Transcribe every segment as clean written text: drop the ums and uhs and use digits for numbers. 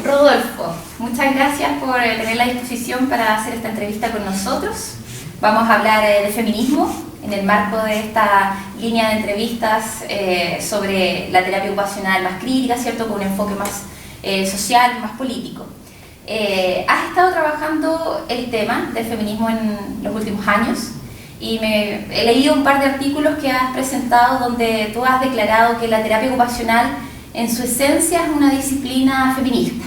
Rodolfo, muchas gracias por tener la disposición para hacer esta entrevista con nosotros. Vamos a hablar de feminismo en el marco de esta línea de entrevistas sobre la terapia ocupacional más crítica, ¿cierto? Con un enfoque más social, más político. Has estado trabajando el tema del feminismo en los últimos años y he leído un par de artículos que has presentado donde tú has declarado que la terapia ocupacional en su esencia es una disciplina feminista.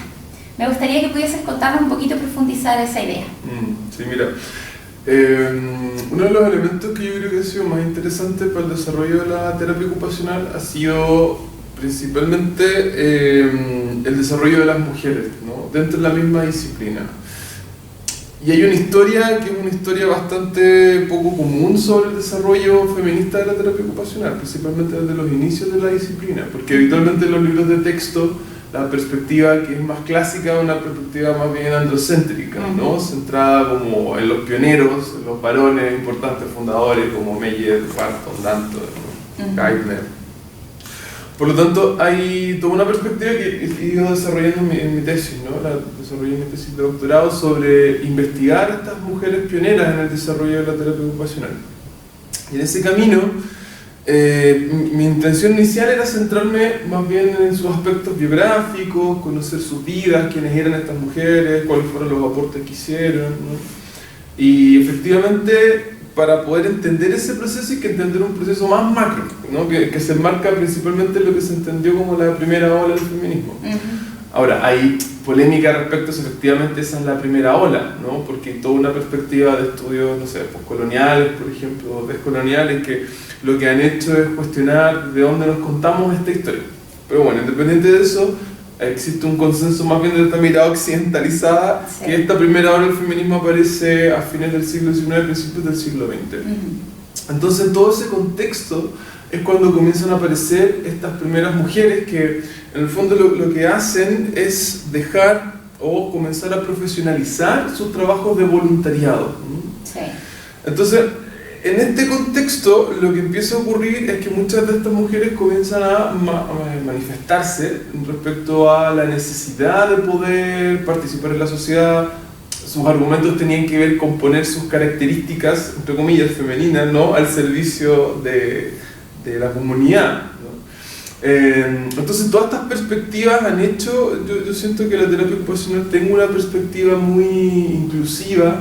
Me gustaría que pudieses contarnos un poquito, profundizar esa idea. Sí, mira, uno de los elementos que yo creo que ha sido más interesante para el desarrollo de la terapia ocupacional ha sido principalmente el desarrollo de las mujeres, ¿no? Dentro de la misma disciplina. Y hay una historia que es una historia bastante poco común sobre el desarrollo feminista de la terapia ocupacional, principalmente desde los inicios de la disciplina, porque habitualmente en los libros de texto la perspectiva que es más clásica es una perspectiva más bien androcéntrica, ¿no? Centrada como en los pioneros, en los varones importantes fundadores como Meyer, Barton, Danton, Geithner. Por lo tanto, hay toda una perspectiva que he ido desarrollando en mi tesis, ¿no? La desarrollé en mi tesis de doctorado sobre investigar a estas mujeres pioneras en el desarrollo de la terapia ocupacional. Y en ese camino, mi intención inicial era centrarme más bien en sus aspectos biográficos, conocer sus vidas, quiénes eran estas mujeres, cuáles fueron los aportes que hicieron, ¿no? Y efectivamente, para poder entender ese proceso hay que entender un proceso más macro, ¿no? que se enmarca principalmente en lo que se entendió como la primera ola del feminismo. Ahora, hay polémica respecto a si efectivamente esa es la primera ola, ¿no? Porque hay toda una perspectiva de estudios, no sé, postcoloniales, por ejemplo, descoloniales, que lo que han hecho es cuestionar de dónde nos contamos esta historia. Pero bueno, independiente de eso, existe un consenso más bien de esta mirada occidentalizada, sí, que esta primera ola del feminismo aparece a fines del siglo XIX, principios del siglo XX. Entonces, en todo ese contexto es cuando comienzan a aparecer estas primeras mujeres que, en el fondo, lo que hacen es dejar o comenzar a profesionalizar sus trabajos de voluntariado. Sí. Entonces, en este contexto, lo que empieza a ocurrir es que muchas de estas mujeres comienzan a manifestarse respecto a la necesidad de poder participar en la sociedad. Sus argumentos tenían que ver con poner sus características, entre comillas, femeninas, ¿no?, al servicio de la comunidad, ¿no? Entonces, todas estas perspectivas han hecho, yo siento que la terapia ocupacional tenga una perspectiva muy inclusiva,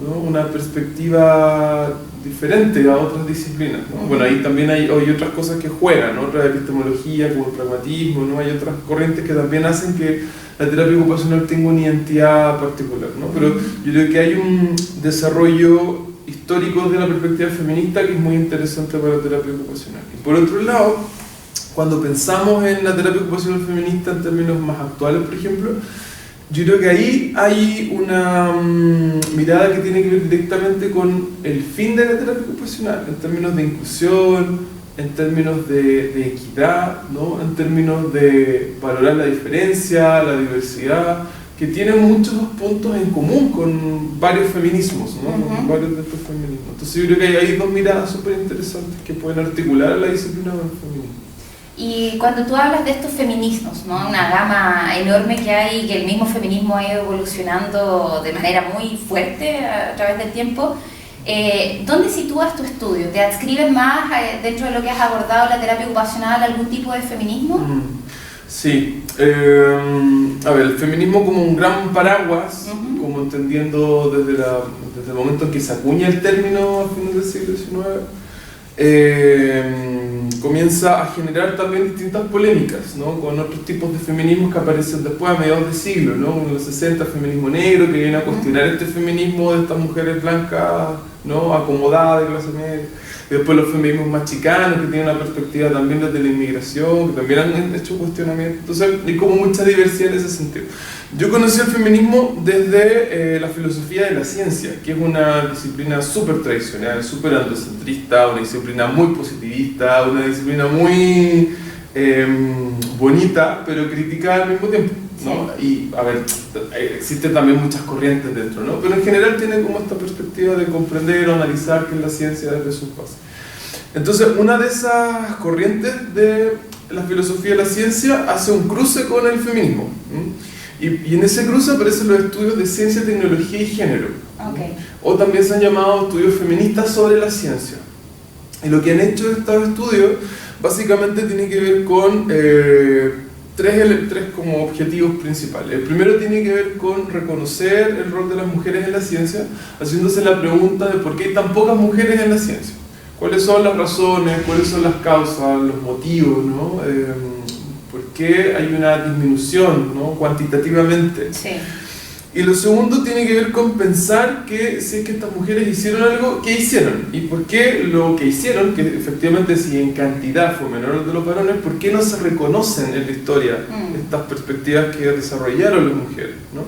¿no? Una perspectiva diferente a otras disciplinas, ¿no? Bueno, ahí también hay otras cosas que juegan, ¿no? Otra epistemología, como el pragmatismo, ¿no? Hay otras corrientes que también hacen que la terapia ocupacional tenga una identidad particular, ¿no? Pero yo creo que hay un desarrollo histórico de la perspectiva feminista que es muy interesante para la terapia ocupacional. Y por otro lado, cuando pensamos en la terapia ocupacional feminista en términos más actuales, por ejemplo, yo creo que ahí hay una mirada que tiene que ver directamente con el fin de la terapia ocupacional, en términos de inclusión, en términos de equidad, ¿no? En términos de valorar la diferencia, la diversidad, que tienen muchos puntos en común con varios feminismos, ¿no? Con varios de estos feminismos. Entonces yo creo que hay dos miradas súper interesantes que pueden articular la disciplina del feminismo. Y cuando tú hablas de estos feminismos, ¿no?, una gama enorme que hay, que el mismo feminismo ha ido evolucionando de manera muy fuerte a través del tiempo, ¿dónde sitúas tu estudio? ¿Te adscribes más dentro de lo que has abordado la terapia ocupacional a algún tipo de feminismo? Sí, a ver, el feminismo como un gran paraguas, como entendiendo desde el momento en que se acuña el término a fines del siglo XIX, comienza a generar también distintas polémicas, ¿no? Con otros tipos de feminismos que aparecen después a mediados de siglo, ¿no? En los 60, el feminismo negro, que viene a cuestionar este feminismo de estas mujeres blancas, ¿no?, acomodadas, de clase media. Y después los feminismos más chicanos, que tienen una perspectiva también desde la inmigración, que también han hecho cuestionamientos. Entonces hay como mucha diversidad en ese sentido. Yo conocí el feminismo desde la filosofía de la ciencia, que es una disciplina súper tradicional, súper androcentrista, una disciplina muy positivista, una disciplina muy bonita, pero criticada al mismo tiempo, ¿no? Y, a ver, existen también muchas corrientes dentro, ¿no? Pero en general tiene como esta perspectiva de comprender o analizar qué es la ciencia desde sus bases. Entonces, una de esas corrientes de la filosofía de la ciencia hace un cruce con el feminismo, ¿sí? Y en ese cruce aparecen los estudios de ciencia, tecnología y género. Okay. O también se han llamado estudios feministas sobre la ciencia. Y lo que han hecho estos estudios básicamente tiene que ver con tres como objetivos principales. El primero tiene que ver con reconocer el rol de las mujeres en la ciencia, haciéndose la pregunta de por qué hay tan pocas mujeres en la ciencia. ¿Cuáles son las razones? ¿Cuáles son las causas? ¿Los motivos? ¿No? ¿Por qué hay una disminución, ¿no? Cuantitativamente? Sí. Y lo segundo tiene que ver con pensar que si es que estas mujeres hicieron algo, ¿qué hicieron? Y por qué lo que hicieron, que efectivamente si en cantidad fue menor de los varones, ¿por qué no se reconocen en la historia estas perspectivas que desarrollaron las mujeres, ¿no?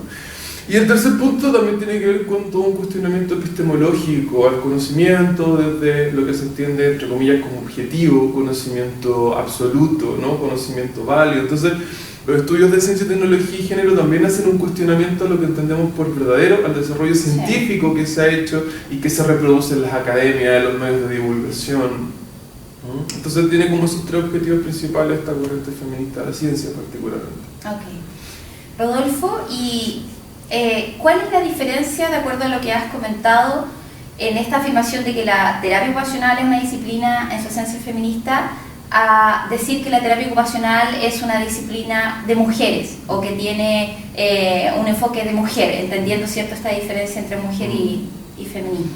Y el tercer punto también tiene que ver con todo un cuestionamiento epistemológico al conocimiento, desde lo que se entiende, entre comillas, como objetivo, conocimiento absoluto, ¿no? Conocimiento válido. Entonces, los estudios de ciencia, tecnología y género también hacen un cuestionamiento a lo que entendemos por verdadero, al desarrollo científico que se ha hecho y que se reproduce en las academias, en los medios de divulgación. Entonces tiene como esos tres objetivos principales esta corriente feminista de la ciencia particularmente. Ok. Rodolfo, ¿y cuál es la diferencia, de acuerdo a lo que has comentado, en esta afirmación de que la terapia ocupacional es una disciplina en su esencia feminista, a decir que la terapia ocupacional es una disciplina de mujeres o que tiene un enfoque de mujer, entendiendo, ¿cierto?, esta diferencia entre mujer y feminismo?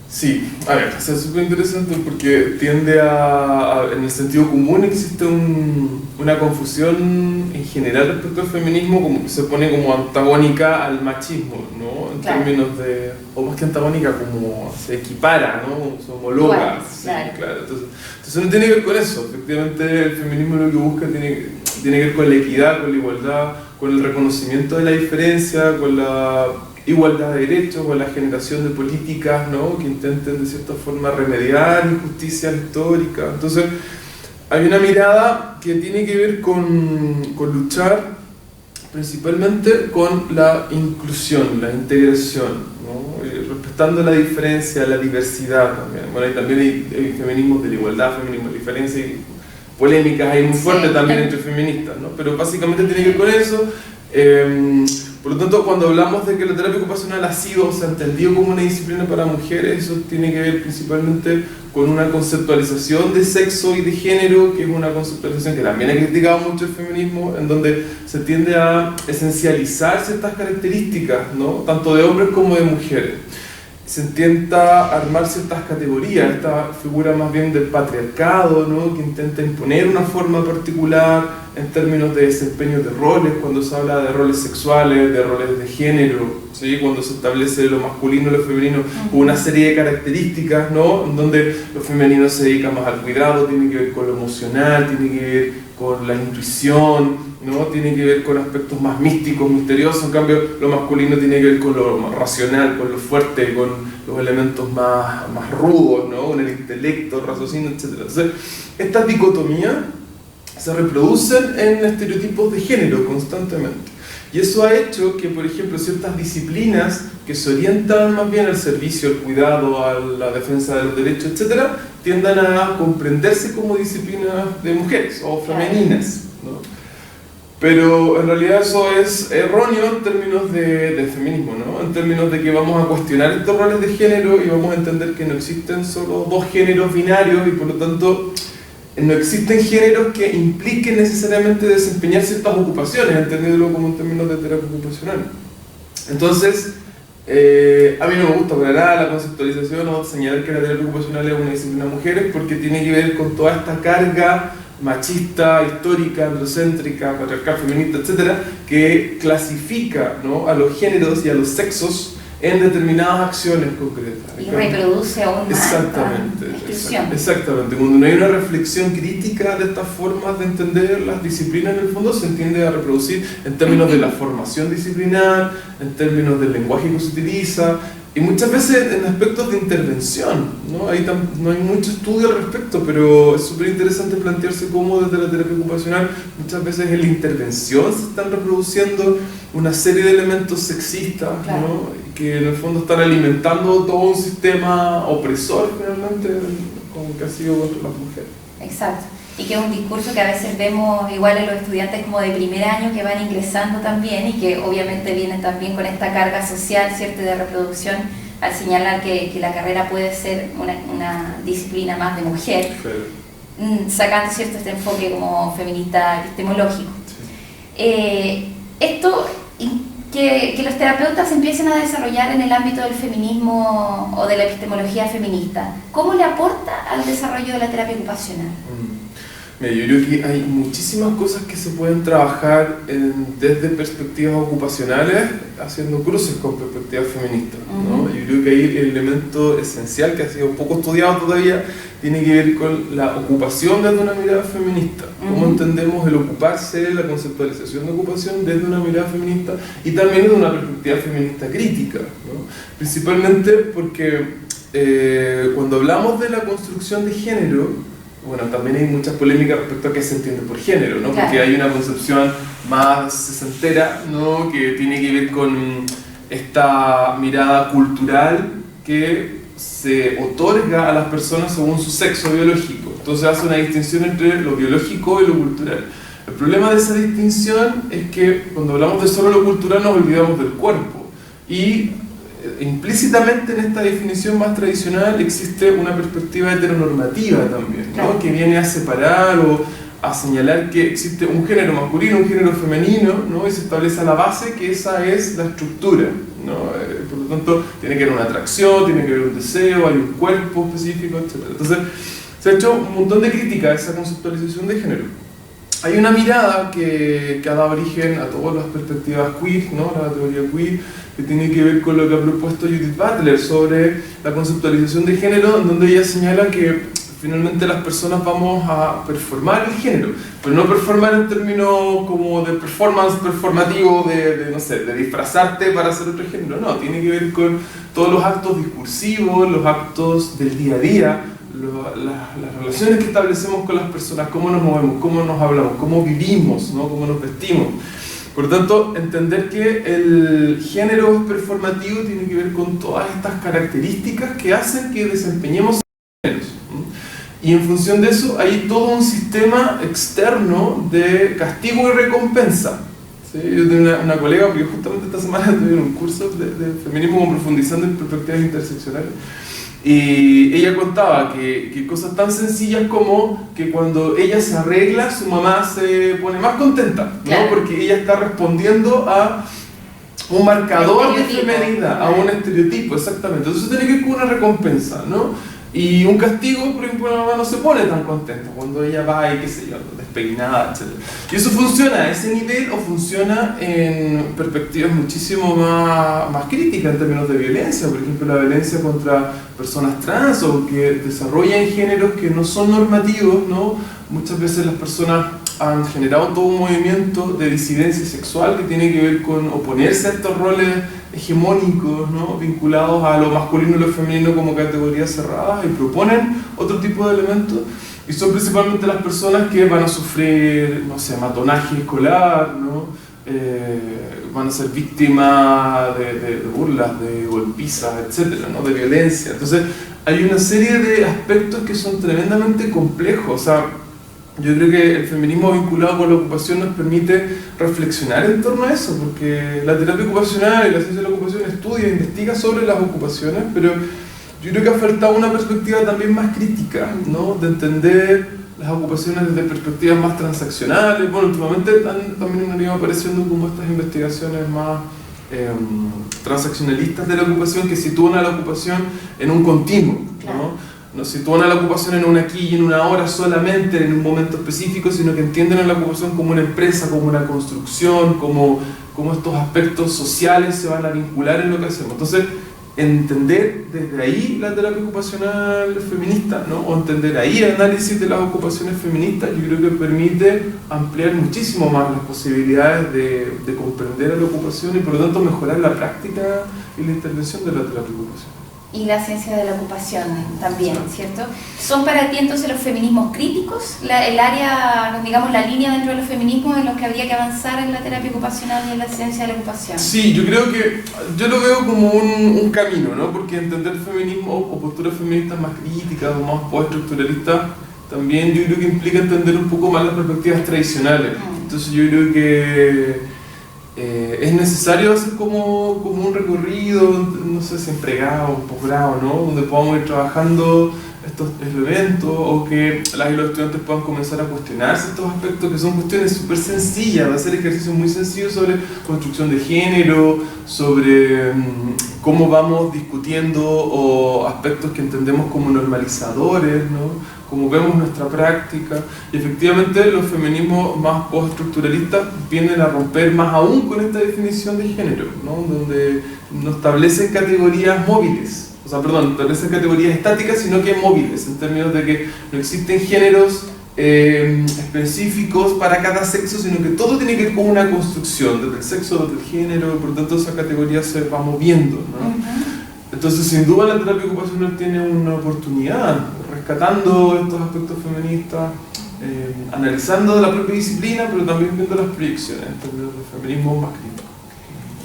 Sí, a ver, es súper interesante porque tiende en el sentido común existe una confusión en general respecto al feminismo, como que se pone como antagónica al machismo, ¿no? En términos de, o más que antagónica, como se equipara, ¿no? Se homologa. Igual, sí, claro. Entonces no tiene que ver con eso. Efectivamente, el feminismo lo que busca tiene que ver con la equidad, con la igualdad, con el reconocimiento de la diferencia, con la igualdad de derechos, con la generación de políticas, ¿no? Que intenten de cierta forma remediar injusticias históricas. Entonces hay una mirada que tiene que ver con luchar principalmente con la inclusión, la integración, ¿no? Respetando la diferencia, la diversidad también. Bueno, también hay feminismos de la igualdad, feminismos de la diferencia, y polémicas hay muy fuertes también entre feministas, ¿no? Pero básicamente tiene que ver con eso. Por lo tanto, cuando hablamos de que la terapia ocupacional ha sido, se ha entendido como una disciplina para mujeres, eso tiene que ver principalmente con una conceptualización de sexo y de género, que es una conceptualización que también ha criticado mucho el feminismo, en donde se tiende a esencializar ciertas características, ¿no? Tanto de hombres como de mujeres. Se intenta armar ciertas categorías, esta figura más bien del patriarcado, ¿no? Que intenta imponer una forma particular en términos de desempeño de roles, cuando se habla de roles sexuales, de roles de género, ¿sí? Cuando se establece lo masculino y lo femenino, con una serie de características, ¿no? En donde lo femenino se dedica más al cuidado, tiene que ver con lo emocional, tiene que ver con la intuición, ¿no? Tiene que ver con aspectos más místicos, misteriosos. En cambio, lo masculino tiene que ver con lo más racional, con lo fuerte, con los elementos más rudos, ¿no? Con el intelecto, el raciocinio, etc. Entonces, estas dicotomías se reproducen en estereotipos de género constantemente. Y eso ha hecho que, por ejemplo, ciertas disciplinas que se orientan más bien al servicio, al cuidado, a la defensa de los derechos, etc., tiendan a comprenderse como disciplinas de mujeres o femeninas, ¿no? Pero en realidad eso es erróneo en términos de feminismo, ¿no? En términos de que vamos a cuestionar estos roles de género y vamos a entender que no existen solo dos géneros binarios y por lo tanto no existen géneros que impliquen necesariamente desempeñar ciertas ocupaciones, entendiéndolo como en términos de terapia ocupacional. Entonces, a mí no me gusta para nada la conceptualización o señalar que la terapia ocupacional es una disciplina de mujeres, porque tiene que ver con toda esta carga machista, histórica, androcéntrica, patriarcal, feminista, etcétera, que clasifica, ¿no?, a los géneros y a los sexos en determinadas acciones concretas. Y reproduce aún más exactamente, la exclusión. Exactamente. Cuando no hay una reflexión crítica de estas formas de entender las disciplinas, en el fondo se tiende a reproducir en términos de la formación disciplinar, en términos del lenguaje que se utiliza, y muchas veces en aspectos de intervención, ¿no? No hay mucho estudio al respecto, pero es súper interesante plantearse cómo desde la terapia ocupacional muchas veces en la intervención se están reproduciendo una serie de elementos sexistas, claro, ¿no?, que en el fondo están alimentando todo un sistema opresor finalmente, como que ha sido contra las mujeres. Exacto. y que es un discurso que a veces vemos igual en los estudiantes como de primer año que van ingresando también y que obviamente vienen también con esta carga social, ¿cierto?, de reproducción, al señalar que la carrera puede ser una disciplina más de mujer, sacando, ¿cierto?, este enfoque como feminista epistemológico. Sí. Esto que los terapeutas empiecen a desarrollar en el ámbito del feminismo o de la epistemología feminista, ¿cómo le aporta al desarrollo de la terapia ocupacional? Mira, yo creo que hay muchísimas cosas que se pueden trabajar desde perspectivas ocupacionales, haciendo cruces con perspectivas feministas, ¿no? Yo creo que ahí el elemento esencial, que ha sido poco estudiado todavía, tiene que ver con la ocupación desde una mirada feminista. Cómo entendemos el ocuparse, la conceptualización de ocupación desde una mirada feminista y también desde una perspectiva feminista crítica, ¿no? Principalmente porque cuando hablamos de la construcción de género, bueno, también hay muchas polémicas respecto a qué se entiende por género, ¿no? Porque hay una concepción más sesentera, ¿no?, que tiene que ver con esta mirada cultural que se otorga a las personas según su sexo biológico. Entonces hace una distinción entre lo biológico y lo cultural. El problema de esa distinción es que cuando hablamos de solo lo cultural nos olvidamos del cuerpo. Y implícitamente en esta definición más tradicional existe una perspectiva heteronormativa también, ¿no?, que viene a separar o a señalar que existe un género masculino, un género femenino, ¿no?, y se establece a la base que esa es la estructura, ¿no? Por lo tanto, tiene que haber una atracción, tiene que haber un deseo, hay un cuerpo específico, etc. Entonces, se ha hecho un montón de crítica a esa conceptualización de género. Hay una mirada que ha dado origen a todas las perspectivas queer, ¿no?, la teoría queer, que tiene que ver con lo que ha propuesto Judith Butler sobre la conceptualización de género, en donde ella señala que finalmente las personas vamos a performar el género, pero no performar en términos como de performance performativo, no sé, de disfrazarte para hacer otro género, no, tiene que ver con todos los actos discursivos, los actos del día a día, las relaciones que establecemos con las personas, cómo nos movemos, cómo nos hablamos, cómo vivimos, ¿no?, cómo nos vestimos. Por tanto, entender que el género performativo tiene que ver con todas estas características que hacen que desempeñemos géneros. Y en función de eso hay todo un sistema externo de castigo y recompensa. ¿Sí? Yo tengo una colega, porque justamente esta semana tuve un curso de feminismo como profundizando en perspectivas interseccionales. Y ella contaba que cosas tan sencillas como que cuando ella se arregla, su mamá se pone más contenta, ¿no? Claro. Porque ella está respondiendo a un marcador de feminidad, a un estereotipo, exactamente. Entonces tiene que ir con una recompensa, ¿no? Y un castigo, por ejemplo, la mamá no se pone tan contenta cuando ella va y qué sé yo, despeinada, etc. Y eso funciona a ese nivel o funciona en perspectivas muchísimo más críticas en términos de violencia. Por ejemplo, la violencia contra personas trans o que desarrollan géneros que no son normativos, ¿no? Muchas veces las personas han generado todo un movimiento de disidencia sexual que tiene que ver con oponerse a estos roles hegemónicos, ¿no?, vinculados a lo masculino y lo femenino como categorías cerradas, y proponen otro tipo de elementos, y son principalmente las personas que van a sufrir, no sé, matonaje escolar, ¿no? Van a ser víctimas de burlas, de golpizas, etcétera, ¿no?, de violencia. Entonces hay una serie de aspectos que son tremendamente complejos. O sea, yo creo que el feminismo vinculado con la ocupación nos permite reflexionar en torno a eso, porque la terapia ocupacional y la ciencia de la ocupación estudia e investiga sobre las ocupaciones, pero yo creo que ha faltado una perspectiva también más crítica, ¿no?, de entender las ocupaciones desde perspectivas más transaccionales. Bueno, últimamente también han ido apareciendo como estas investigaciones más transaccionalistas de la ocupación, que sitúan a la ocupación en un continuo, ¿no? No sitúan a la ocupación en un aquí y en una ahora solamente, en un momento específico, sino que entienden a la ocupación como una empresa, como una construcción, como estos aspectos sociales se van a vincular en lo que hacemos. Entonces, entender desde ahí la terapia ocupacional feminista, ¿no?, o entender ahí el análisis de las ocupaciones feministas, yo creo que permite ampliar muchísimo más las posibilidades de comprender a la ocupación y por lo tanto mejorar la práctica y la intervención de la terapia ocupacional. Y la ciencia de la ocupación también, ¿cierto? ¿Son para ti entonces los feminismos críticos, el área, digamos, la línea dentro de los feminismos en los que habría que avanzar en la terapia ocupacional y en la ciencia de la ocupación? Sí, yo creo que, yo lo veo como un camino, ¿no? Porque entender feminismo o posturas feministas más críticas o más postestructuralistas también yo creo que implica entender un poco más las perspectivas tradicionales. Entonces yo creo que es necesario hacer como un recorrido, no sé si en pregrado, en posgrado, ¿no? Donde podamos ir trabajando estos elementos, o que las y los estudiantes puedan comenzar a cuestionarse estos aspectos, que son cuestiones súper sencillas, de hacer ejercicios muy sencillos sobre construcción de género, sobre cómo vamos discutiendo o aspectos que entendemos como normalizadores, ¿no? Cómo vemos nuestra práctica. Y efectivamente los feminismos más postestructuralistas vienen a romper más aún con esta definición de género, ¿no? Donde no establecen categorías móviles. O sea, perdón, establecen categorías estáticas, sino que móviles, en términos de que no existen géneros específicos para cada sexo, sino que todo tiene que ver con una construcción, desde el sexo, desde el género, por lo tanto esa categoría se va moviendo, ¿no? Entonces, sin duda la terapia ocupacional tiene una oportunidad, rescatando estos aspectos feministas, analizando la propia disciplina, pero también viendo las proyecciones en términos de feminismo más crítico.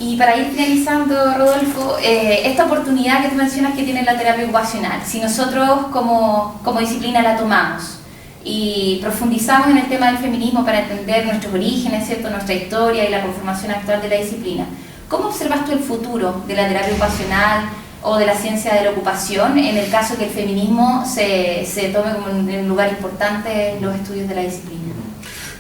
Y para ir finalizando, Rodolfo, esta oportunidad que tú mencionas que tiene la terapia ocupacional, si nosotros como disciplina la tomamos y profundizamos en el tema del feminismo para entender nuestros orígenes, ¿cierto?, nuestra historia y la conformación actual de la disciplina, ¿cómo observas tú el futuro de la terapia ocupacional o de la ciencia de la ocupación en el caso que el feminismo se tome como un lugar importante en los estudios de la disciplina?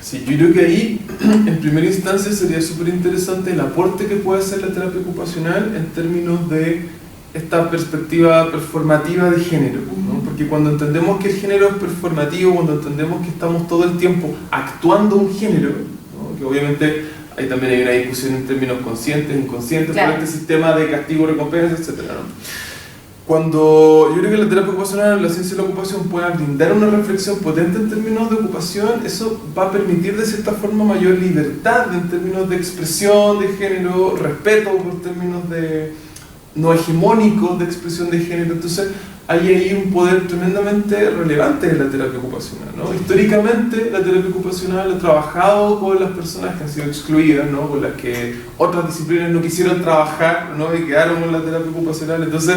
Sí, yo creo que ahí, en primera instancia, sería súper interesante el aporte que puede hacer la terapia ocupacional en términos de esta perspectiva performativa de género, ¿no? Porque cuando entendemos que el género es performativo, cuando entendemos que estamos todo el tiempo actuando un género, ¿no? Que obviamente ahí también hay una discusión en términos conscientes, inconscientes, claro, por este sistema de castigo, recompensa, etc., ¿no? Cuando yo creo que la terapia ocupacional, la ciencia de la ocupación pueda brindar una reflexión potente en términos de ocupación, eso va a permitir de cierta forma mayor libertad en términos de expresión de género, respeto por términos de no hegemónicos de expresión de género. Entonces hay ahí un poder tremendamente relevante en la terapia ocupacional, ¿no? Históricamente la terapia ocupacional ha trabajado con las personas que han sido excluidas, ¿no? Con las que otras disciplinas no quisieron trabajar, ¿no? Y quedaron con la terapia ocupacional. Entonces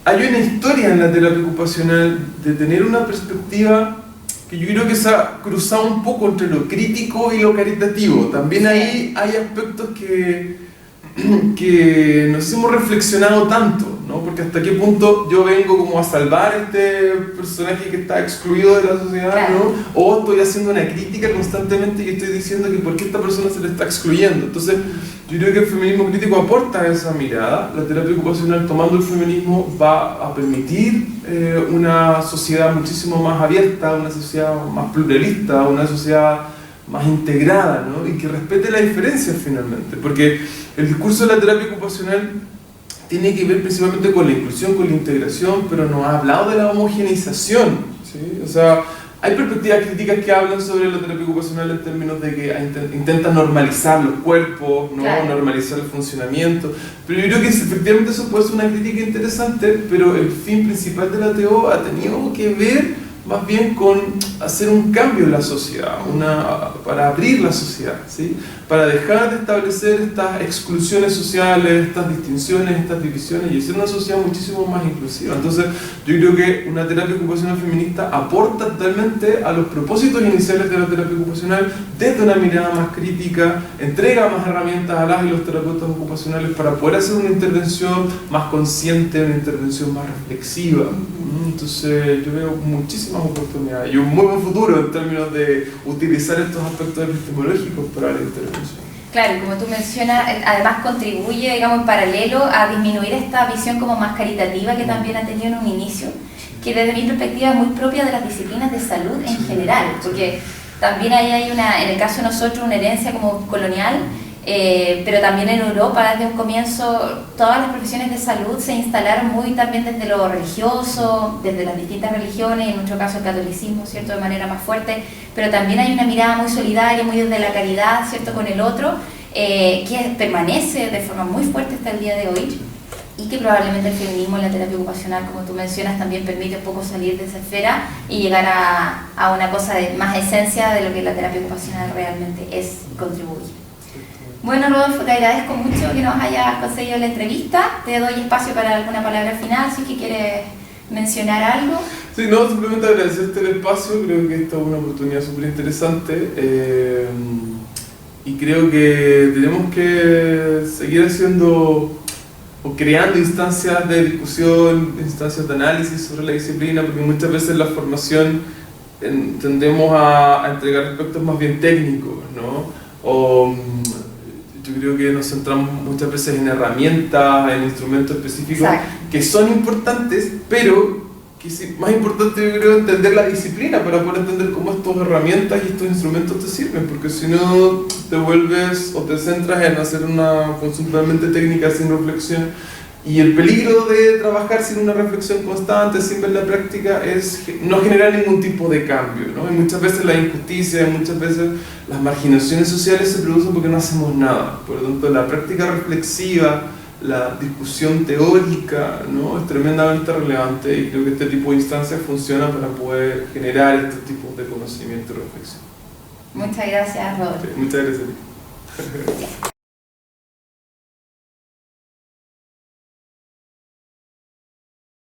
hay una historia en la terapia ocupacional de tener una perspectiva que yo creo que se ha cruzado un poco entre lo crítico y lo caritativo. También ahí hay aspectos que nos hemos reflexionado tanto, ¿no? Porque hasta qué punto yo vengo como a salvar a este personaje que está excluido de la sociedad, claro, ¿no? O estoy haciendo una crítica constantemente y estoy diciendo que por qué esta persona se le está excluyendo. Entonces yo creo que el feminismo crítico aporta esa mirada. La terapia ocupacional, tomando el feminismo, va a permitir una sociedad muchísimo más abierta, una sociedad más pluralista, una sociedad más integrada, ¿no? Y que respete las diferencias finalmente, porque el discurso de la terapia ocupacional tiene que ver principalmente con la inclusión, con la integración, pero no ha hablado de la homogeneización, ¿sí? O sea, hay perspectivas críticas que hablan sobre la terapia ocupacional en términos de que intenta normalizar los cuerpos, ¿no? Claro. Normalizar el funcionamiento, pero yo creo que efectivamente eso puede ser una crítica interesante, pero el fin principal de la TO ha tenido que ver más bien con hacer un cambio en la sociedad, para abrir la sociedad, ¿sí? Para dejar de establecer estas exclusiones sociales, estas distinciones, estas divisiones, y hacer una sociedad muchísimo más inclusiva. Entonces yo creo que una terapia ocupacional feminista aporta totalmente a los propósitos iniciales de la terapia ocupacional desde una mirada más crítica, entrega más herramientas a las y los terapeutas ocupacionales para poder hacer una intervención más consciente, una intervención más reflexiva. Entonces yo veo muchísimas oportunidades y un muy buen futuro en términos de utilizar estos aspectos epistemológicos para la intervención. Claro, como tú mencionas, además contribuye, digamos, en paralelo a disminuir esta visión como más caritativa que también ha tenido en un inicio, que desde mi perspectiva es muy propia de las disciplinas de salud en general, porque también ahí hay en el caso de nosotros, una herencia como colonial, pero también en Europa desde un comienzo todas las profesiones de salud se instalaron muy también desde lo religioso, desde las distintas religiones, en nuestro caso el catolicismo, ¿cierto?, de manera más fuerte, pero también hay una mirada muy solidaria, muy desde la caridad, ¿cierto?, con el otro, que permanece de forma muy fuerte hasta el día de hoy, y que probablemente el feminismo en la terapia ocupacional, como tú mencionas, también permite un poco salir de esa esfera y llegar a una cosa de más esencia de lo que la terapia ocupacional realmente es y contribuye. Bueno, Rodolfo, te agradezco mucho que nos hayas conseguido la entrevista. Te doy espacio para alguna palabra final, si es que quieres mencionar algo? Sí, no, simplemente agradecerte el espacio, creo que esta es una oportunidad súper interesante y creo que tenemos que seguir haciendo o creando instancias de discusión, instancias de análisis sobre la disciplina, porque muchas veces la formación tendemos a entregar aspectos más bien técnicos, ¿no? O yo creo que nos centramos muchas veces en herramientas, en instrumentos específicos, Exacto. que son importantes, pero que es más importante, yo creo, entender la disciplina para poder entender cómo estas herramientas y estos instrumentos te sirven, porque si no te vuelves o te centras en hacer una consulta técnica sin reflexión, y el peligro de trabajar sin una reflexión constante, sin ver la práctica, es no generar ningún tipo de cambio, ¿no? Y muchas veces la injusticia, muchas veces las marginaciones sociales se producen porque no hacemos nada. Por lo tanto, la práctica reflexiva, la discusión teórica, ¿no? Es tremendamente relevante y creo que este tipo de instancias funciona para poder generar este tipo de conocimiento y reflexión. Muchas gracias, Rodolfo. Sí, muchas gracias.